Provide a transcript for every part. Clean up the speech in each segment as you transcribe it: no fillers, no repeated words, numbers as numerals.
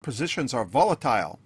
Positions are volatile.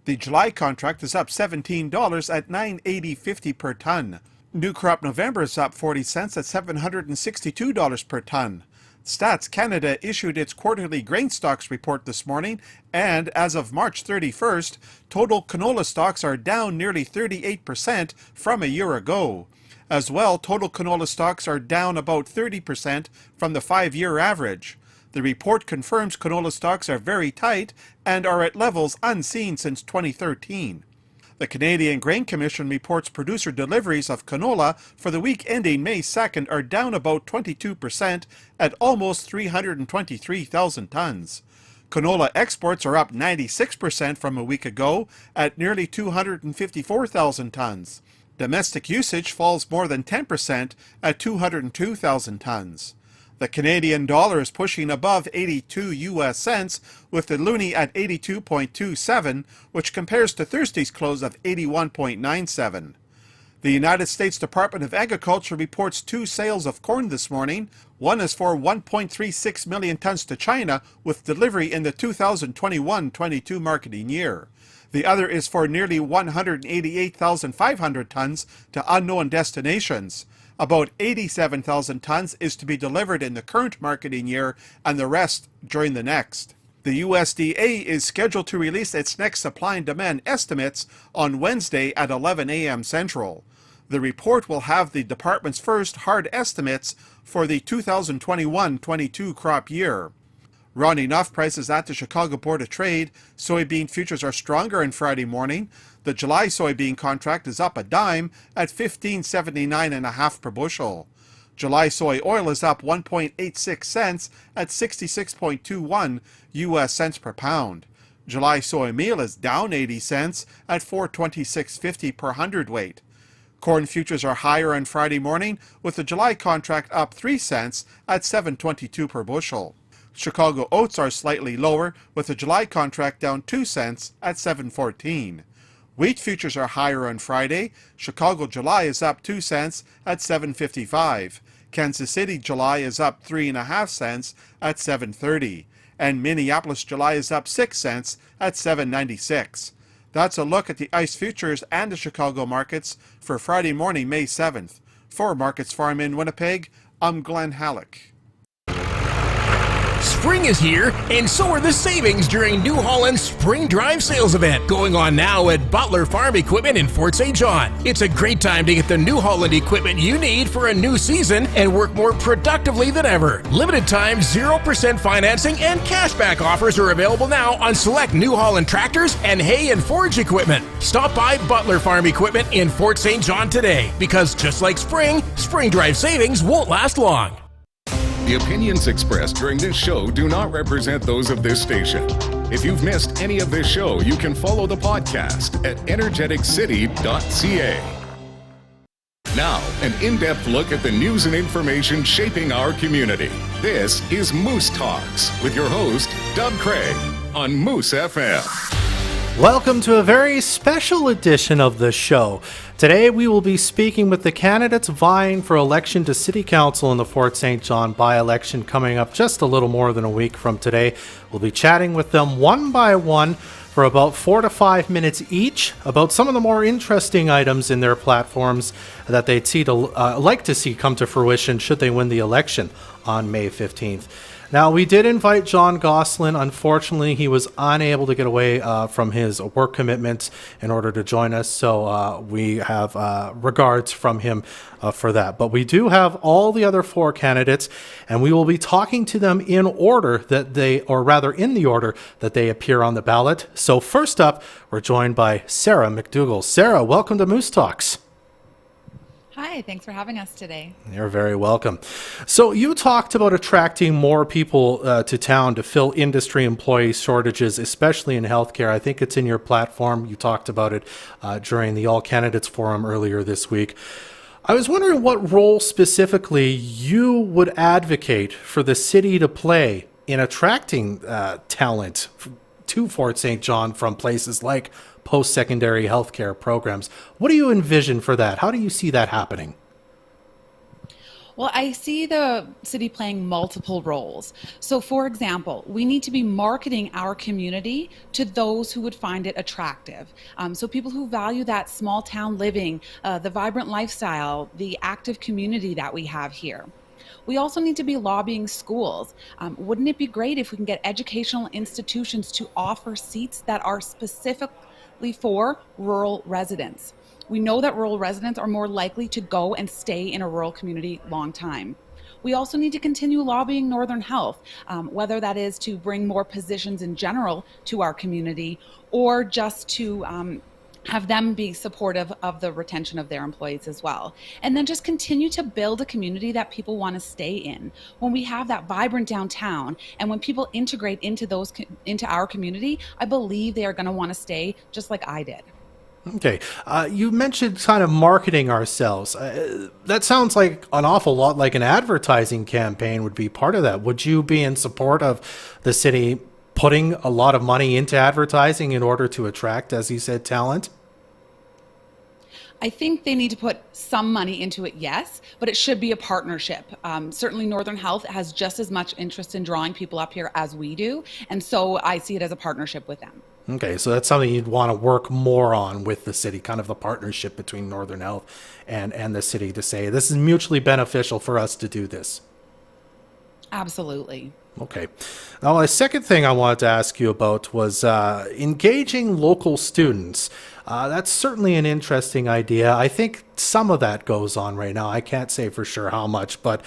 The July contract is up $17 at $9.8050 per ton. New crop November is up 40 cents at $762 per ton. Stats Canada issued its quarterly grain stocks report this morning, and as of March 31st, total canola stocks are down nearly 38% from a year ago. As well, total canola stocks are down about 30% from the 5-year average. The report confirms canola stocks are very tight and are at levels unseen since 2013. The Canadian Grain Commission reports producer deliveries of canola for the week ending May 2nd are down about 22% at almost 323,000 tons. Canola exports are up 96% from a week ago at nearly 254,000 tons. Domestic usage falls more than 10% at 202,000 tons. The Canadian dollar is pushing above 82 US cents, with the loonie at 82.27, which compares to Thursday's close of 81.97. The United States Department of Agriculture reports 2 sales of corn this morning. One is for 1.36 million tons to China, with delivery in the 2021-22 marketing year. The other is for nearly 188,500 tons to unknown destinations. About 87,000 tons is to be delivered in the current marketing year and the rest during the next. The USDA is scheduled to release its next supply and demand estimates on Wednesday at 11 a.m. Central. The report will have the department's first hard estimates for the 2021-22 crop year. Rounding off prices at the Chicago Board of Trade, soybean futures are stronger on Friday morning. The July soybean contract is up a dime at $15.79.5 per bushel. July soy oil is up 1.86 cents at 66.21 US cents per pound. July soy meal is down 80 cents at 426.50 per hundredweight. Corn futures are higher on Friday morning, with the July contract up 3 cents at 7.22 per bushel. Chicago oats are slightly lower, with the July contract down 2 cents at 7.14. Wheat futures are higher on Friday. Chicago July is up 2 cents at 7.55. Kansas City July is up 3.5 cents at 7.30. And Minneapolis July is up 6 cents at 7.96. That's a look at the ICE futures and the Chicago markets for Friday morning, May 7th. For Markets Farm in Winnipeg, I'm Glenn Halleck. Spring is here, and so are the savings during New Holland's Spring Drive Sales event going on now at Butler Farm Equipment in Fort St. John. It's a great time to get the New Holland equipment you need for a new season and work more productively than ever. Limited time 0% financing and cashback offers are available now on select New Holland tractors and hay and forage equipment. Stop by Butler Farm Equipment in Fort St. John today, because just like spring, Spring Drive savings won't last long. The opinions expressed during this show do not represent those of this station. If you've missed any of this show, you can follow the podcast at energeticcity.ca. Now, an in-depth look at the news and information shaping our community. This is Moose Talks with your host, Doug Craig, on Moose FM. Welcome to a very special edition of the show. Today we will be speaking with the candidates vying for election to City Council in the Fort St. John by-election coming up just a little more than a week from today. We'll be chatting with them one by one for about 4 to 5 minutes each about some of the more interesting items in their platforms that they'd like to see come to fruition should they win the election on May 15th. Now, we did invite John Gosselin. Unfortunately, he was unable to get away from his work commitments in order to join us, so we have regards from him for that. But we do have all the other 4 candidates, and we will be talking to them in order that in the order that they appear on the ballot. So first up, we're joined by Sarah McDougall. Sarah, welcome to Moose Talks. Hi, thanks for having us today. You're very welcome. So you talked about attracting more people to town to fill industry employee shortages, especially in healthcare. I think it's in your platform. You talked about it during the All Candidates Forum earlier this week. I was wondering what role specifically you would advocate for the city to play in attracting talent to Fort St. John from places like post-secondary healthcare programs. What do you envision for that? How do you see that happening? Well, I see the city playing multiple roles. So, for example, we need to be marketing our community to those who would find it attractive. So, people who value that small town living, the vibrant lifestyle, the active community that we have here. We also need to be lobbying schools. Wouldn't it be great if we can get educational institutions to offer seats that are specifically for rural residents? We know that rural residents are more likely to go and stay in a rural community long time. We also need to continue lobbying Northern Health, whether that is to bring more positions in general to our community or just to have them be supportive of the retention of their employees as well. And then just continue to build a community that people want to stay in. When we have that vibrant downtown and when people integrate into our community, I believe they are going to want to stay just like I did. Okay. You mentioned kind of marketing ourselves. That sounds like an awful lot like an advertising campaign would be part of that. Would you be in support of the city putting a lot of money into advertising in order to attract, as you said, talent? I think they need to put some money into it, yes, but it should be a partnership. Certainly, Northern Health has just as much interest in drawing people up here as we do, and so I see it as a partnership with them. Okay, so that's something you'd want to work more on with the city, kind of the partnership between Northern Health and the city to say, this is mutually beneficial for us to do this. Absolutely. Okay. Now, the second thing I wanted to ask you about was engaging local students. That's certainly an interesting idea. I think some of that goes on right now. I can't say for sure how much, but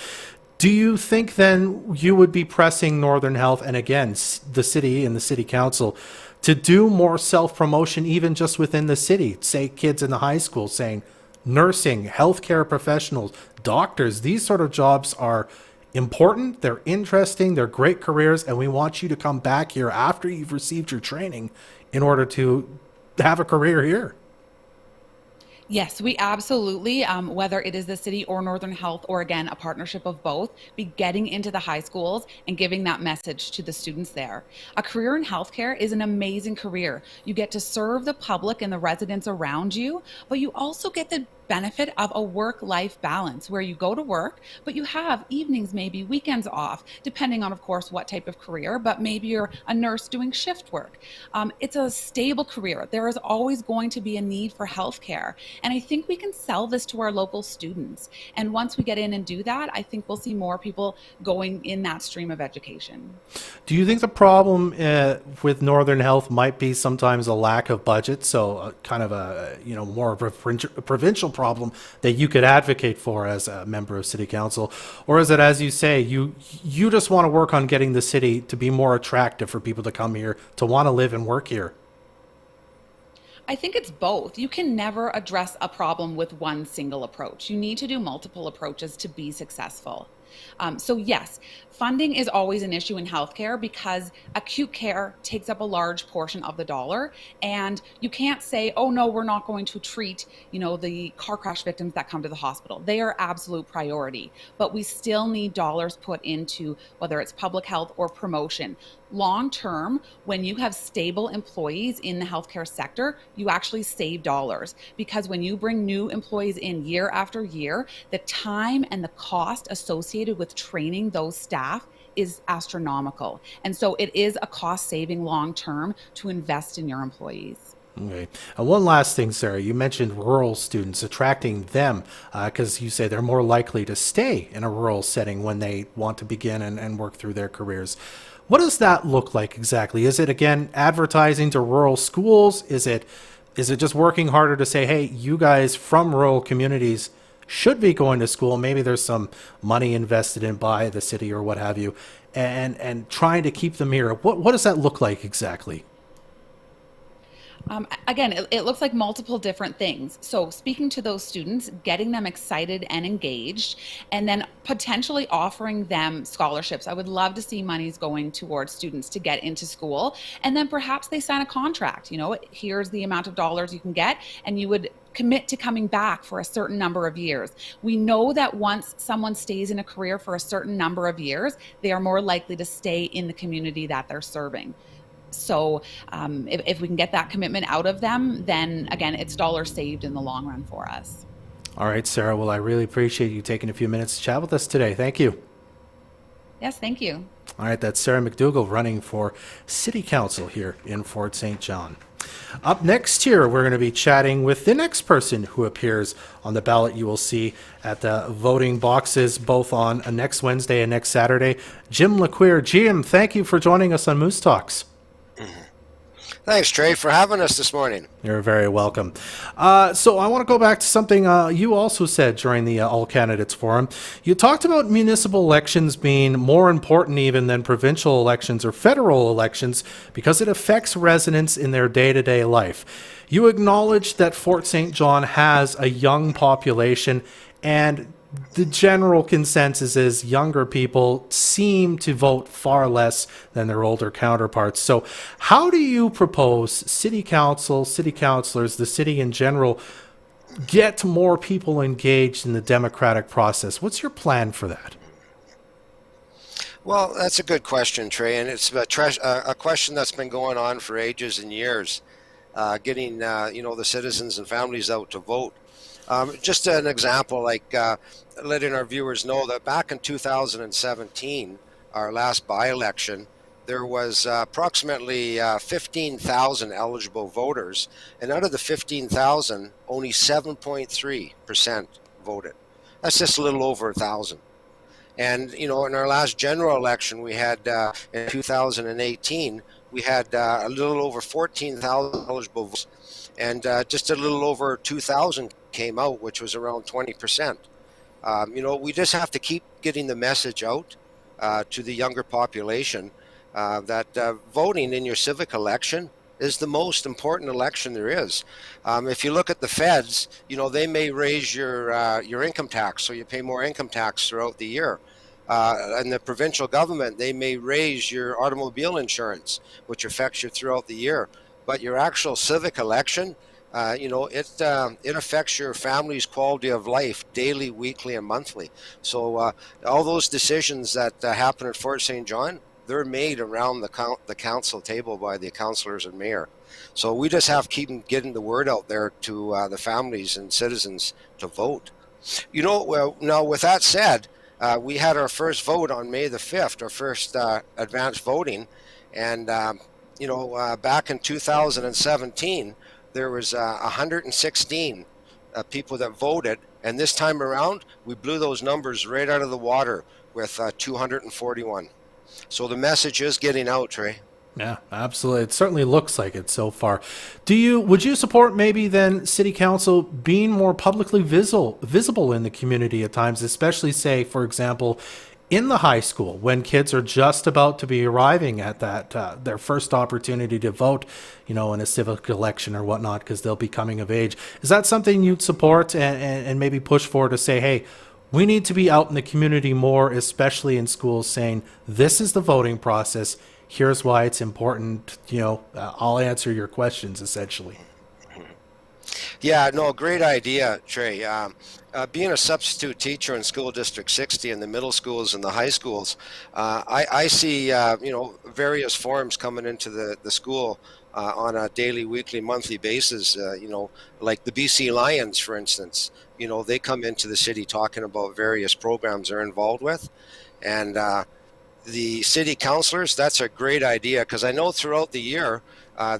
do you think then you would be pressing Northern Health and again, the city and the city council to do more self-promotion even just within the city? Say kids in the high school saying nursing, healthcare professionals, doctors, these sort of jobs are important, they're interesting, they're great careers, and we want you to come back here after you've received your training in order to have a career here. Yes, we absolutely, whether it is the city or Northern Health, or again, a partnership of both, be getting into the high schools and giving that message to the students there. A career in healthcare is an amazing career. You get to serve the public and the residents around you, but you also get the benefit of a work-life balance where you go to work, but you have evenings, maybe weekends off, depending on, of course, what type of career, but maybe you're a nurse doing shift work. It's a stable career. There is always going to be a need for healthcare. And I think we can sell this to our local students. And once we get in and do that, I think we'll see more people going in that stream of education. Do you think the problem with Northern Health might be sometimes a lack of budget? So kind of a, more of a provincial problem that you could advocate for as a member of city council? Or is it, as you say, you just want to work on getting the city to be more attractive for people to come here, to want to live and work here? I think it's both. You can never address a problem with one single approach. You need to do multiple approaches to be successful. So yes, funding is always an issue in healthcare because acute care takes up a large portion of the dollar, and you can't say, oh no, we're not going to treat, the car crash victims that come to the hospital. They are absolute priority, but we still need dollars put into whether it's public health or promotion. Long term, when you have stable employees in the healthcare sector, you actually save dollars, because when you bring new employees in year after year, the time and the cost associated with training those staff is astronomical. And so it is a cost saving long term to invest in your employees. Okay. And one last thing, Sarah, you mentioned rural students, attracting them because you say they're more likely to stay in a rural setting when they want to begin and work through their careers. What does that look like exactly? Is it, again, advertising to rural schools? Is it just working harder to say, hey, you guys from rural communities should be going to school? Maybe there's some money invested in by the city or what have you, and trying to keep them here. What does that look like exactly? Again, it looks like multiple different things. So speaking to those students, getting them excited and engaged, and then potentially offering them scholarships. I would love to see monies going towards students to get into school. And then perhaps they sign a contract. Here's the amount of dollars you can get, and you would commit to coming back for a certain number of years. We know that once someone stays in a career for a certain number of years, they are more likely to stay in the community that they're serving. So if we can get that commitment out of them, then again, it's dollars saved in the long run for us. All right, Sarah. Well, I really appreciate you taking a few minutes to chat with us today. Thank you. Yes, thank you. All right, that's Sarah McDougall running for City Council here in Fort St. John. Up next here, we're going to be chatting with the next person who appears on the ballot you will see at the voting boxes both on next Wednesday and next Saturday. Jim LeQueer. Jim, thank you for joining us on Moose Talks. Thanks, Trey, for having us this morning. You're very welcome. So I want to go back to something you also said during the All Candidates Forum. You talked about municipal elections being more important even than provincial elections or federal elections because it affects residents in their day-to-day life. You acknowledge that Fort St. John has a young population, and the general consensus is younger people seem to vote far less than their older counterparts. So how do you propose city council, city councilors, the city in general, get more people engaged in the democratic process? What's your plan for that? Well, that's a good question, Trey, and it's a question that's been going on for ages and years, getting the citizens and families out to vote. Just an example, like letting our viewers know that back in 2017, our last by-election, there was approximately 15,000 eligible voters, and out of the 15,000, only 7.3% voted. That's just a little over 1,000. And, in our last general election we had in 2018, we had a little over 14,000 eligible votes, and just a little over 2,000 came out, which was around 20%. We just have to keep getting the message out to the younger population that voting in your civic election is the most important election there is. If you look at the feds, they may raise your income tax, so you pay more income tax throughout the year. And the provincial government, they may raise your automobile insurance, which affects you throughout the year. But your actual civic election, it affects your family's quality of life daily, weekly, and monthly. So all those decisions that happen at Fort St. John, they're made around the council table by the councillors and mayor. So we just have to keep getting the word out there to the families and citizens to vote. Now with that said, we had our first vote on May the 5th, our first advanced voting, and back in 2017, there was 116 people that voted, and this time around, we blew those numbers right out of the water with 241. So the message is getting out, Trey. Yeah, absolutely. It certainly looks like it so far. Would you support maybe then City Council being more publicly visible in the community at times, especially say, for example, in the high school when kids are just about to be arriving at that their first opportunity to vote, in a civic election or whatnot, because they'll be coming of age? Is that something you'd support and maybe push for to say, hey, we need to be out in the community more, especially in schools, saying this is the voting process. Here's why it's important. I'll answer your questions, essentially. Yeah, no, great idea, Trey. Being a substitute teacher in School District 60 in the middle schools and the high schools, I see, various forums coming into the school on a daily, weekly, monthly basis, like the BC Lions, for instance. They come into the city talking about various programs they're involved with. And the city councilors, that's a great idea, because I know throughout the year,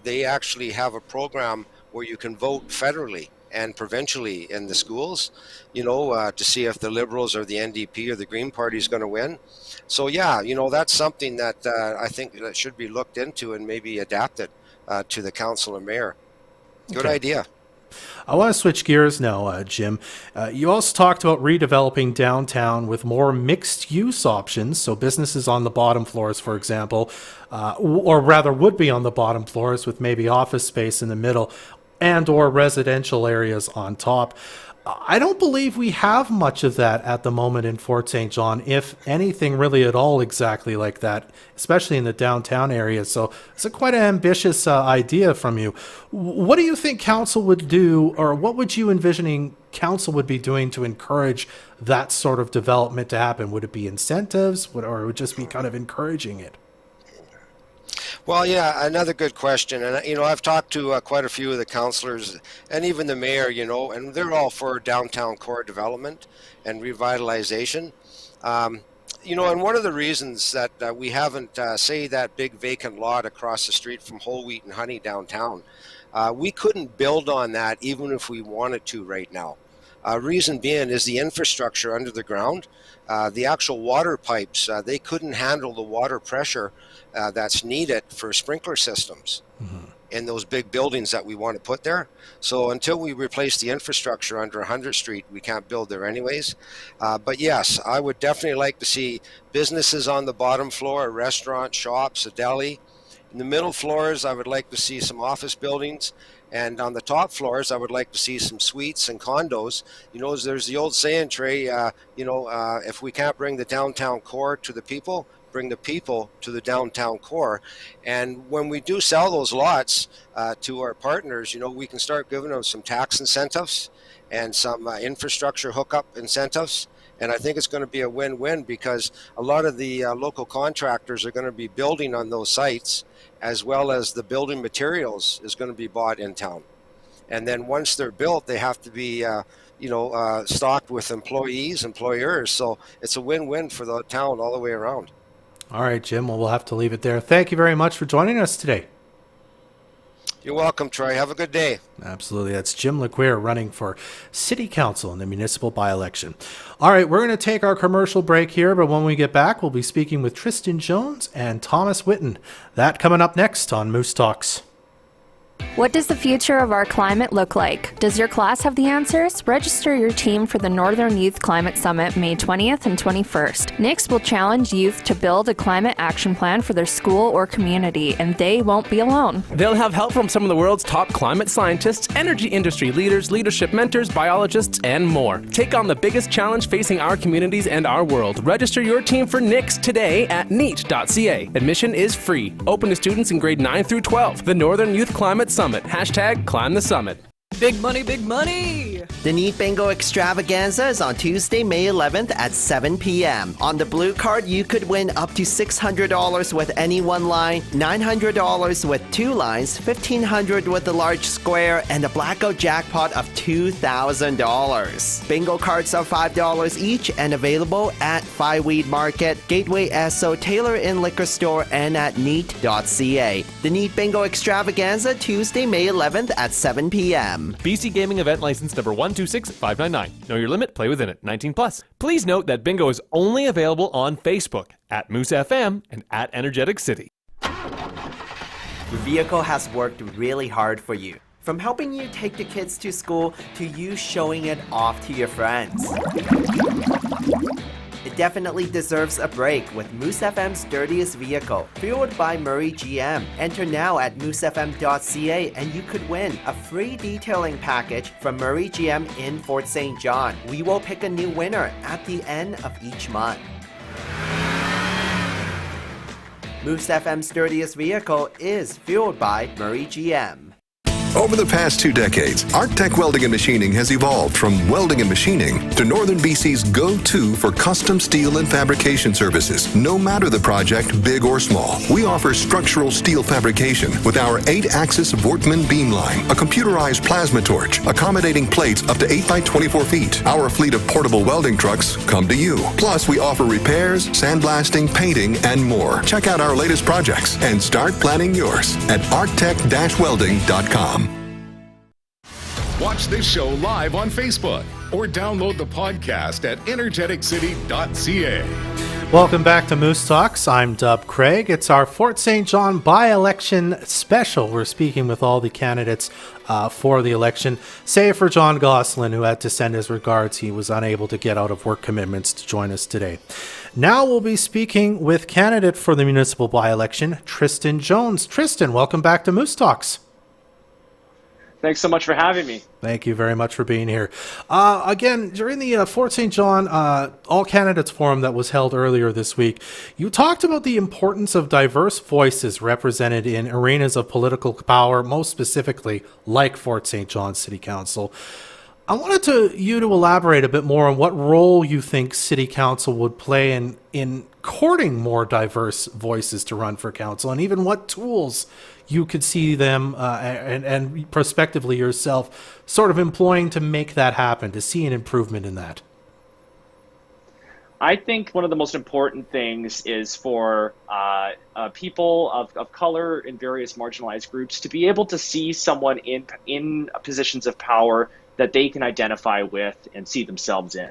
they actually have a program where you can vote federally and provincially in the schools, to see if the Liberals or the NDP or the Green Party is going to win. So yeah, that's something that I think that should be looked into and maybe adapted to the council and mayor. Good idea. I want to switch gears now, Jim. You also talked about redeveloping downtown with more mixed use options. So businesses on the bottom floors, for example, or rather would be on the bottom floors with maybe office space in the middle and or residential areas on top. I don't believe we have much of that at the moment in Fort St. John, if anything really at all exactly like that, especially in the downtown area. So it's a quite an ambitious idea from you. What do you think council would do, or what would you envisioning council would be doing to encourage that sort of development to happen? Would it be incentives, or would it just be kind of encouraging it? Well, yeah, another good question. And, I've talked to quite a few of the councillors and even the mayor, and they're all for downtown core development and revitalization. And one of the reasons that we haven't, say, that big vacant lot across the street from Whole Wheat and Honey downtown, we couldn't build on that even if we wanted to right now. Reason being is the infrastructure under the ground, the actual water pipes, they couldn't handle the water pressure that's needed for sprinkler systems in those big buildings that we want to put there. So until we replace the infrastructure under 100th Street, we can't build there anyways. But yes, I would definitely like to see businesses on the bottom floor, a restaurant, shops, a deli. In the middle floors, I would like to see some office buildings. And on the top floors, I would like to see some suites and condos. There's the old saying, Trey, if we can't bring the downtown core to the people, bring the people to the downtown core. And when we do sell those lots to our partners, we can start giving them some tax incentives and some infrastructure hookup incentives. And I think it's going to be a win-win because a lot of the local contractors are going to be building on those sites, as well as the building materials is going to be bought in town. And then once they're built, they have to be, stocked with employers. So it's a win-win for the town all the way around. All right, Jim. Well, we'll have to leave it there. Thank you very much for joining us today. You're welcome, Troy. Have a good day. Absolutely. That's Jim LeQuire running for City Council in the municipal by-election. All right, we're going to take our commercial break here, but when we get back, we'll be speaking with Tristan Jones and Thomas Whitten. That coming up next on Moose Talks. What does the future of our climate look like? Does your class have the answers? Register your team for the Northern Youth Climate Summit May 20th and 21st. NICS will challenge youth to build a climate action plan for their school or community, and they won't be alone. They'll have help from some of the world's top climate scientists, energy industry leaders, leadership mentors, biologists, and more. Take on the biggest challenge facing our communities and our world. Register your team for NICS today at neat.ca. Admission is free. Open to students in grade 9 through 12. The Northern Youth Climate Summit. Hashtag Climb the Summit. Big money, big money! The Neat Bingo Extravaganza is on Tuesday, May 11th at 7 p.m. On the blue card, you could win up to $600 with any one line, $900 with two lines, $1,500 with the large square, and a blackout jackpot of $2,000. Bingo cards are $5 each and available at Five Weed Market, Gateway Esso, Taylor Inn Liquor Store, and at neat.ca. The Neat Bingo Extravaganza, Tuesday, May 11th at 7 p.m. BC Gaming Event License number 126599. Know your limit, play within it. 19 plus. Please note that bingo is only available on Facebook at Moose FM and at Energetic City. Your vehicle has worked really hard for you. From helping you take the kids to school to you showing it off to your friends. It definitely deserves a break with Moose FM's dirtiest vehicle, fueled by Murray GM. Enter now at moosefm.ca and you could win a free detailing package from Murray GM in Fort St. John. We will pick a new winner at the end of each month. Moose FM's dirtiest vehicle is fueled by Murray GM. Over the past 2 decades, Arctech Welding and Machining has evolved from welding and machining to Northern BC's go-to for custom steel and fabrication services. No matter the project, big or small, we offer structural steel fabrication with our 8-axis Vortman beam line, a computerized plasma torch, accommodating plates up to 8 by 24 feet. Our fleet of portable welding trucks come to you. Plus, we offer repairs, sandblasting, painting, and more. Check out our latest projects and start planning yours at arctech-welding.com. Watch this show live on Facebook or download the podcast at energeticcity.ca. Welcome back to Moose Talks. I'm Dub Craig. It's our Fort St. John by-election special. We're speaking with all the candidates for the election, save for John Gosselin, who had to send his regards. He was unable to get out of work commitments to join us today. Now we'll be speaking with candidate for the municipal by-election, Tristan Jones. Tristan, welcome back to Moose Talks. Thanks so much for having me. Thank you very much for being here. Again, during the Fort St. John All Candidates Forum that was held earlier this week, you talked about the importance of diverse voices represented in arenas of political power, most specifically like Fort St. John City Council. I wanted you to elaborate a bit more on what role you think City Council would play in courting more diverse voices to run for council, and even what tools you could see them and prospectively yourself sort of employing to make that happen, to see an improvement in that. I think one of the most important things is for people of color in various marginalized groups to be able to see someone in positions of power that they can identify with and see themselves in.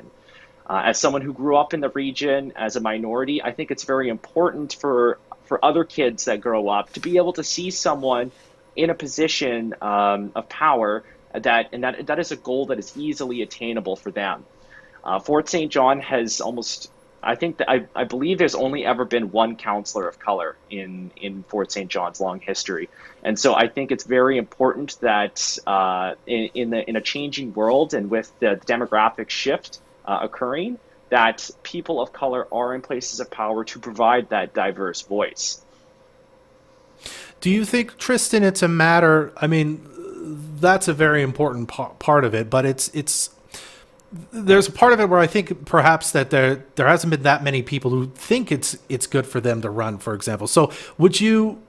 As someone who grew up in the region as a minority, I think it's very important for other kids that grow up to be able to see someone in a position of power that is a goal that is easily attainable for them. Fort St. John has I believe there's only ever been one councillor of color in Fort St. John's long history. And so I think it's very important that in a changing world and with the demographic shift occurring, that people of color are in places of power to provide that diverse voice. Do you think, Tristan, it's a matter, I mean, that's a very important part of it, but there's a part of it where I think perhaps that there hasn't been that many people who think it's good for them to run, for example. So would you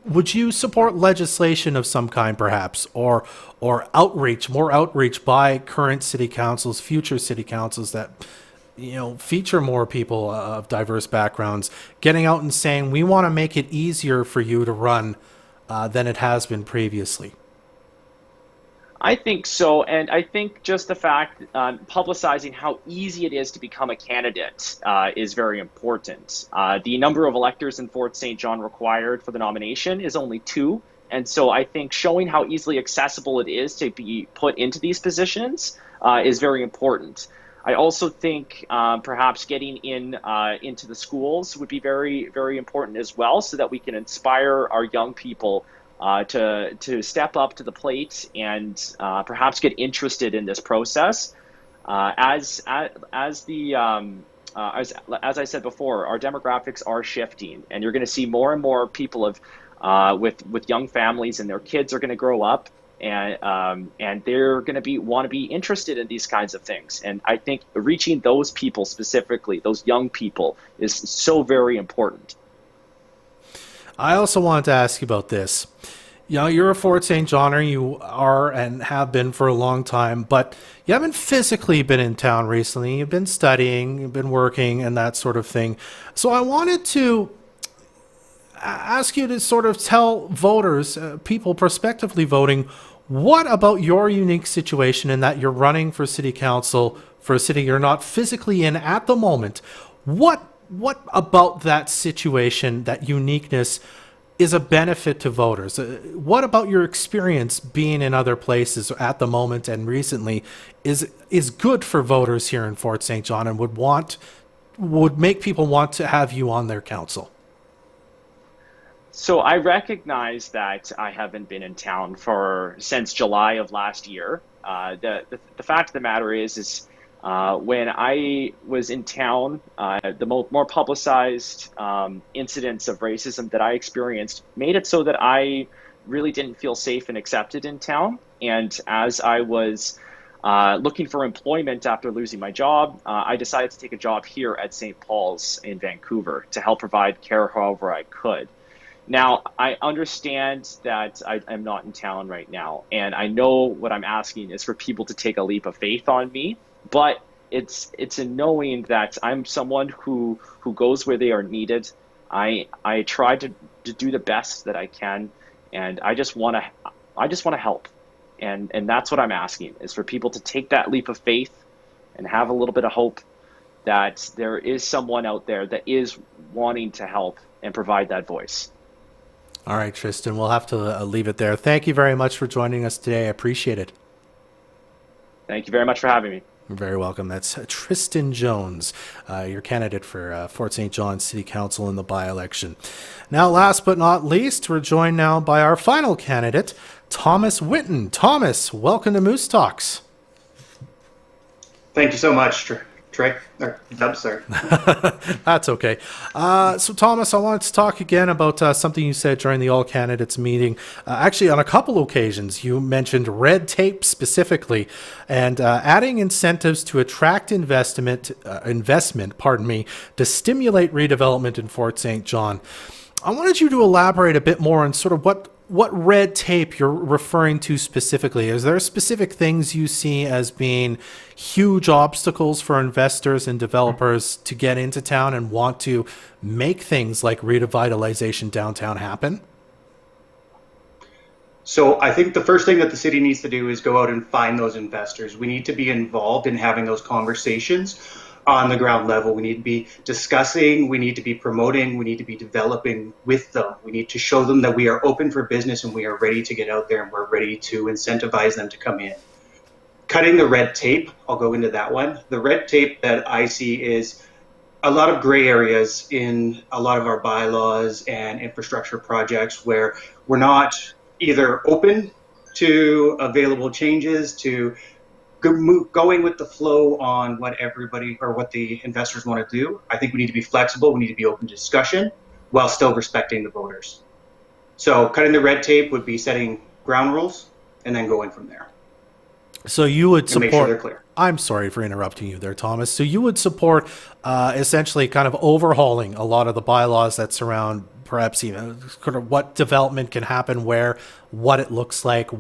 support legislation of some kind, perhaps, or more outreach by current city councils, future city councils that feature more people of diverse backgrounds, getting out and saying we want to make it easier for you to run than it has been previously? I think so, and I think just the fact publicizing how easy it is to become a candidate is very important. The number of electors in Fort St. John required for the nomination is only 2, and so I think showing how easily accessible it is to be put into these positions is very important. I also think perhaps getting into the schools would be very, very important as well, so that we can inspire our young people to step up to the plate and perhaps get interested in this process. As I said before, our demographics are shifting, and you're going to see more and more people with young families, and their kids are going to grow up, and they're going to want to be interested in these kinds of things. And I think reaching those people specifically, those young people, is so very important. I also wanted to ask you about this. You're a Fort St. Johner, you are and have been for a long time, but you haven't physically been in town recently. You've been studying, you've been working, and that sort of thing. So I wanted to ask you to sort of tell voters, people prospectively voting, what about your unique situation in that you're running for city council for a city you're not physically in at the moment? What about that situation, that uniqueness, is a benefit to voters? What about your experience being in other places at the moment and recently is good for voters here in Fort St. John and would make people want to have you on their council? So I recognize that I haven't been in town since July of last year. The fact of the matter is when I was in town, the more publicized incidents of racism that I experienced made it so that I really didn't feel safe and accepted in town. And as I was looking for employment after losing my job, I decided to take a job here at St. Paul's in Vancouver to help provide care however I could. Now, I understand that I'm not in town right now, and I know what I'm asking is for people to take a leap of faith on me. But it's in knowing that I'm someone who goes where they are needed. I try to do the best that I can, and I just want to help, and that's what I'm asking, is for people to take that leap of faith and have a little bit of hope that there is someone out there that is wanting to help and provide that voice. All right, Tristan, we'll have to leave it there. Thank you very much for joining us today. I appreciate it. Thank you very much for having me. You're very welcome. That's Tristan Jones, your candidate for Fort St. John City Council in the by-election. Now, last but not least, we're joined now by our final candidate, Thomas Whitten. Thomas, welcome to Moose Talks. Thank you so much, Trey, or Dub, sorry. That's okay. So, Thomas, I wanted to talk again about something you said during the All Candidates meeting. Actually, on a couple occasions, you mentioned red tape specifically, and adding incentives to attract investment, to stimulate redevelopment in Fort St. John. I wanted you to elaborate a bit more on sort of what red tape you're referring to specifically. Is there specific things you see as being huge obstacles for investors and developers to get into town and want to make things like revitalization downtown happen? So I think the first thing that the city needs to do is go out and find those investors. We need to be involved in having those conversations on the ground level. We need to be discussing, we need to be promoting, we need to be developing with them. We need to show them that we are open for business and we are ready to get out there and we're ready to incentivize them to come in. Cutting the red tape, I'll go into that one. The red tape that I see is a lot of gray areas in a lot of our bylaws and infrastructure projects where we're not either open to available changes, to going with the flow on what everybody or what the investors want to do. I think we need to be flexible. We need to be open to discussion while still respecting the voters. So cutting the red tape would be setting ground rules and then going from there. So you would support, make sure they're clear. I'm sorry for interrupting you there, Thomas. So you would support essentially kind of overhauling a lot of the bylaws that surround perhaps even kind of what development can happen where, what it looks like,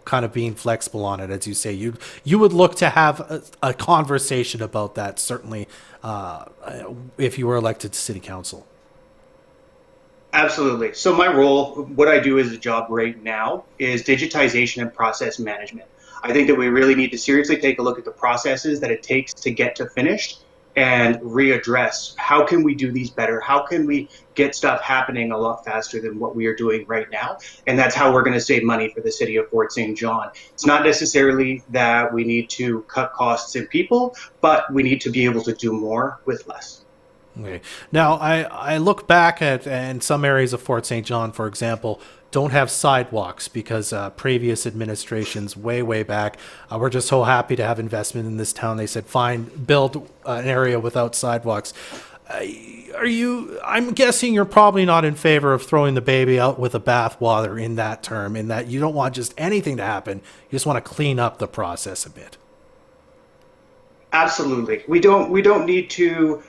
kind of being flexible on it, as you say. You would look to have a conversation about that, certainly, if you were elected to city council. Absolutely. So my role, what I do as a job right now, is digitization and process management. I think that we really need to seriously take a look at the processes that it takes to get to finished and readdress how can we do these better? How can we get stuff happening a lot faster than what we are doing right now? And that's how we're going to save money for the city of Fort St. John. It's not necessarily that we need to cut costs in people, but we need to be able to do more with less. Okay. Now, I look back at, and some areas of Fort St. John, for example, don't have sidewalks because previous administrations way back were just so happy to have investment in this town. They said, fine, build an area without sidewalks. I'm guessing you're probably not in favor of throwing the baby out with the bathwater in that term, in that you don't want just anything to happen. You just want to clean up the process a bit. Absolutely. We don't need to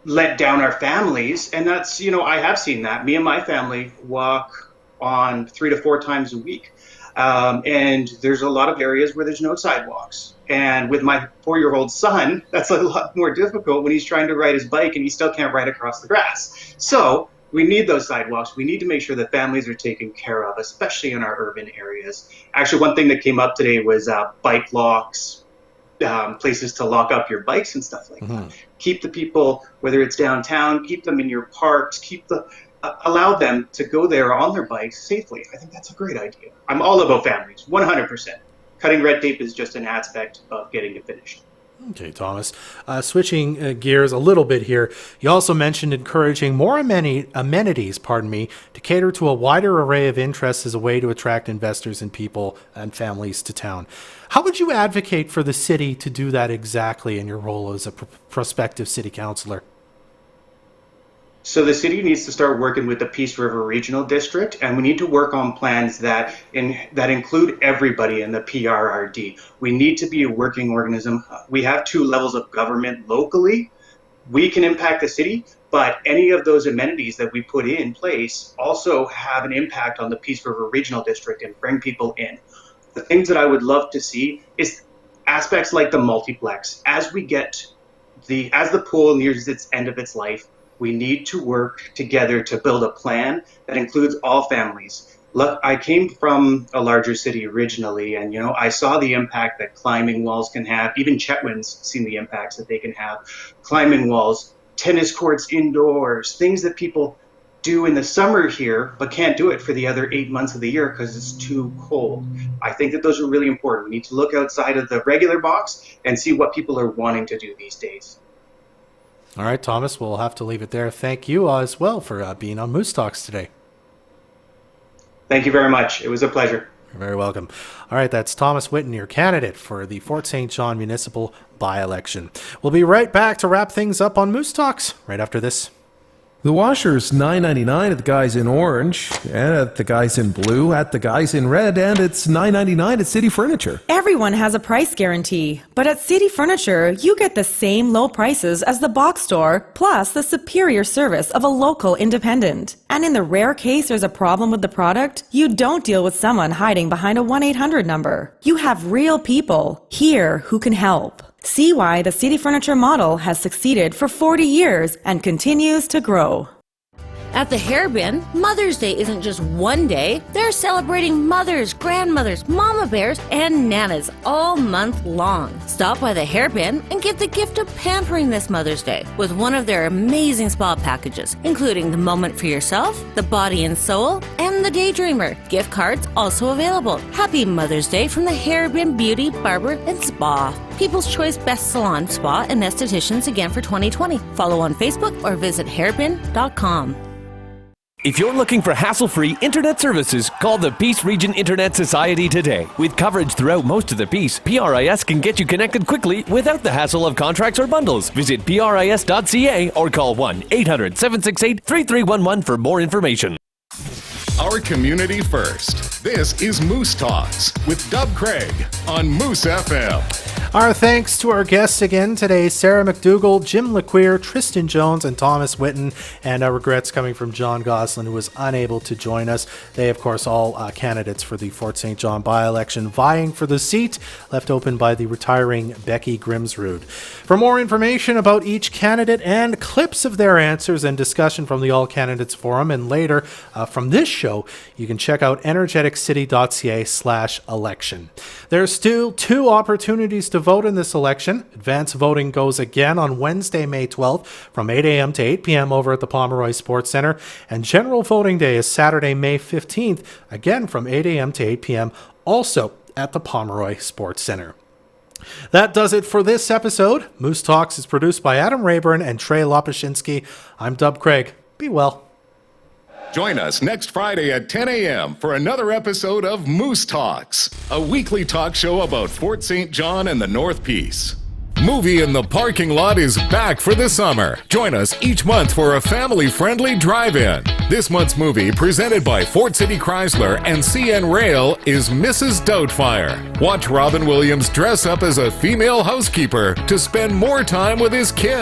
let down our families. And that's, I have seen that. Me and my family walk on 3 to 4 times a week. And there's a lot of areas where there's no sidewalks. And with my 4-year-old son, that's a lot more difficult when he's trying to ride his bike and he still can't ride across the grass. So we need those sidewalks. We need to make sure that families are taken care of, especially in our urban areas. Actually, one thing that came up today was bike locks, places to lock up your bikes and stuff like that. Keep the people, whether it's downtown, keep them in your parks, allow them to go there on their bikes safely. I think that's a great idea. I'm all about families, 100%. Cutting red tape is just an aspect of getting it finished. Okay, Thomas. Switching gears a little bit here, you also mentioned encouraging more amenities, to cater to a wider array of interests as a way to attract investors and people and families to town. How would you advocate for the city to do that exactly in your role as a prospective city councillor? So the city needs to start working with the Peace River Regional District, and we need to work on plans that include everybody in the PRRD. We need to be a working organism. We have 2 levels of government locally. We can impact the city, but any of those amenities that we put in place also have an impact on the Peace River Regional District and bring people in. The things that I would love to see is aspects like the multiplex. As the pool nears its end of its life, we need to work together to build a plan that includes all families. Look, I came from a larger city originally, and I saw the impact that climbing walls can have. Even Chetwynd's seen the impacts that they can have. Climbing walls, tennis courts indoors, things that people do in the summer here, but can't do it for the other 8 months of the year because it's too cold. I think that those are really important. We need to look outside of the regular box and see what people are wanting to do these days. All right, Thomas, we'll have to leave it there. Thank you as well for being on Moose Talks today. Thank you very much. It was a pleasure. You're very welcome. All right, that's Thomas Whitten, your candidate for the Fort St. John municipal by-election. We'll be right back to wrap things up on Moose Talks right after this. The washer's $9.99 at the guys in orange, and at the guys in blue, at the guys in red, and it's $9.99 at City Furniture. Everyone has a price guarantee, but at City Furniture, you get the same low prices as the box store, plus the superior service of a local independent. And in the rare case there's a problem with the product, you don't deal with someone hiding behind a 1-800 number. You have real people here who can help. See why the City Furniture model has succeeded for 40 years and continues to grow. At the Hairbin, Mother's Day isn't just one day. They're celebrating mothers, grandmothers, mama bears, and nanas all month long. Stop by the Hairbin and get the gift of pampering this Mother's Day with one of their amazing spa packages, including the moment for yourself, the body and soul, and the daydreamer. Gift cards also available. Happy Mother's Day from the Hairbin Beauty, Barber, and Spa. People's Choice Best Salon, Spa, and Estheticians again for 2020. Follow on Facebook or visit hairbin.com. If you're looking for hassle-free internet services, call the Peace Region Internet Society today. With coverage throughout most of the Peace, PRIS can get you connected quickly without the hassle of contracts or bundles. Visit PRIS.ca or call 1-800-768-3311 for more information. Our community first. This is Moose Talks with Dub Craig on Moose FM. Our thanks to our guests again today, Sarah McDougall, Jim Lequire, Tristan Jones, and Thomas Whitten, and our regrets coming from John Goslin, who was unable to join us. They, of course, all candidates for the Fort St. John by-election, vying for the seat left open by the retiring Becky Grimsrud. For more information about each candidate and clips of their answers and discussion from the All Candidates Forum, and later from this show, you can check out energeticcity.ca/election. There's still 2 opportunities to vote in this election. Advance voting goes again on Wednesday, May 12th from 8 a.m. to 8 p.m. over at the Pomeroy Sports Center. And general voting day is Saturday, May 15th, again from 8 a.m. to 8 p.m. also at the Pomeroy Sports Center. That does it for this episode. Moose Talks is produced by Adam Rayburn and Trey Lopushinsky. I'm Dub Craig. Be well. Join us next Friday at 10 a.m. for another episode of Moose Talks, a weekly talk show about Fort St. John and the North Peace. Movie in the Parking Lot is back for the summer. Join us each month for a family-friendly drive-in. This month's movie, presented by Fort City Chrysler and CN Rail, is Mrs. Doubtfire. Watch Robin Williams dress up as a female housekeeper to spend more time with his kids.